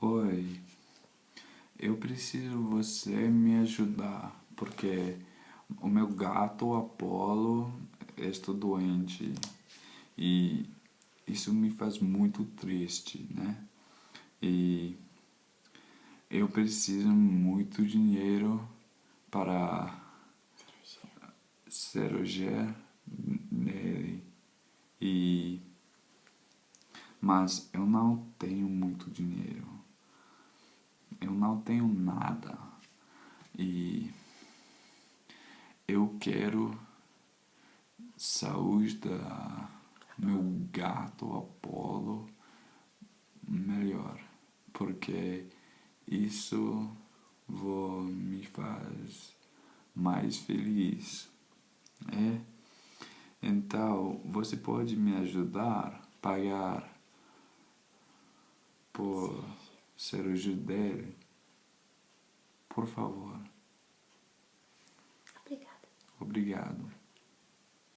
Oi, eu preciso você me ajudar, porque o meu gato Apollo está doente e isso me faz muito triste, né? E eu preciso muito dinheiro para cirurgia nele e mas eu não tenho muito dinheiro. Eu não tenho nada. E eu quero saúde da meu gato Apollo melhor, porque isso me faz mais feliz. É? Então, você pode me ajudar a pagar por cirurgia dele? Por favor. Obrigada. Obrigado.